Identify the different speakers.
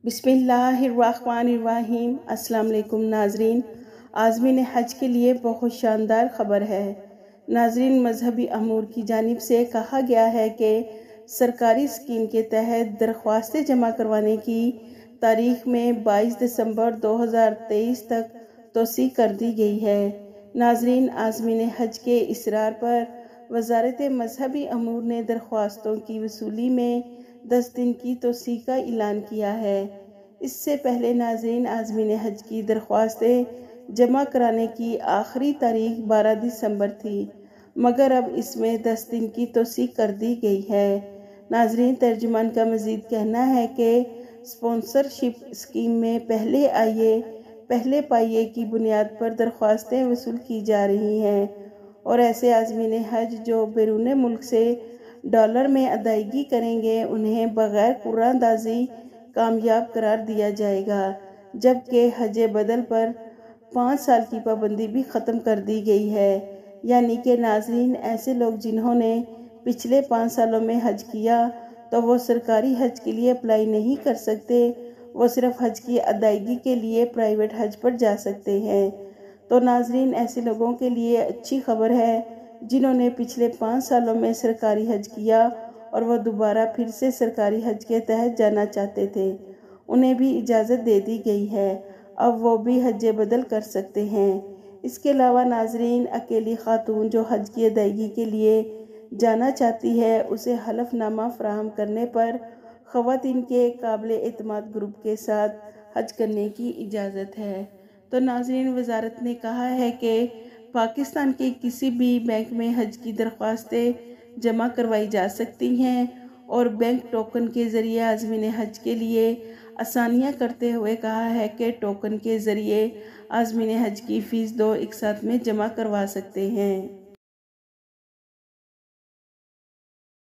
Speaker 1: बिस्मिल्लाहिर्रहमानिर्रहीम। अस्सलाम वालेकुम नाजरीन, आज़मीन हज के लिए बहुत शानदार खबर है। नाजरीन, मजहबी अमूर की जानिब से कहा गया है कि सरकारी स्कीम के तहत दरख्वास्तें जमा करवाने की तारीख में 22 दिसंबर 2023 तक तोसी कर दी गई है। नाजरीन, आज़मीन हज के इसरार पर वजारत मजहबी अमूर ने दरख्वास्तों की वसूली में 10 दिन की तोसी का ऐलान किया है। इससे पहले नाज़रीन, आज़मीन हज की दरख्वास्तें जमा कराने की आखिरी तारीख 12 दिसंबर थी, मगर अब इसमें 10 दिन की तोसी कर दी गई है। नाज़रीन, तर्जुमान का मज़ीद कहना है कि स्पॉन्सरशिप स्कीम में पहले आइए पहले पाइए की बुनियाद पर दरख्वास्तें वसूल की जा रही हैं और ऐसे आज़मीन हज जो बैरून मुल्क से डॉलर में अदायगी करेंगे उन्हें बग़ैर कुरानदाजी कामयाब करार दिया जाएगा, जबकि हज बदल पर 5 साल की पाबंदी भी ख़त्म कर दी गई है। यानी कि नाजरीन, ऐसे लोग जिन्होंने पिछले 5 सालों में हज किया तो वो सरकारी हज के लिए अप्लाई नहीं कर सकते, वो सिर्फ हज की अदायगी के लिए प्राइवेट हज पर जा सकते हैं। तो नाजरीन, ऐसे लोगों के लिए अच्छी खबर है जिन्होंने पिछले 5 सालों में सरकारी हज किया और वह दोबारा फिर से सरकारी हज के तहत जाना चाहते थे, उन्हें भी इजाज़त दे दी गई है। अब वो भी हज बदल कर सकते हैं। इसके अलावा नाजरीन, अकेली खातून जो हज की अदायगी के लिए जाना चाहती है उसे हलफनामा फराहम करने पर ख़वातीन के काबिल एतमाद ग्रुप के साथ हज करने की इजाज़त है। तो नाजरीन, वजारत ने कहा है कि पाकिस्तान के किसी भी बैंक में हज की दरख्वास्तें जमा करवाई जा सकती हैं और बैंक टोकन के ज़रिए आज़मीन हज के लिए आसानियाँ करते हुए कहा है कि टोकन के ज़रिए आज़मीन हज की फ़ीस 2 एक साथ में जमा करवा सकते हैं।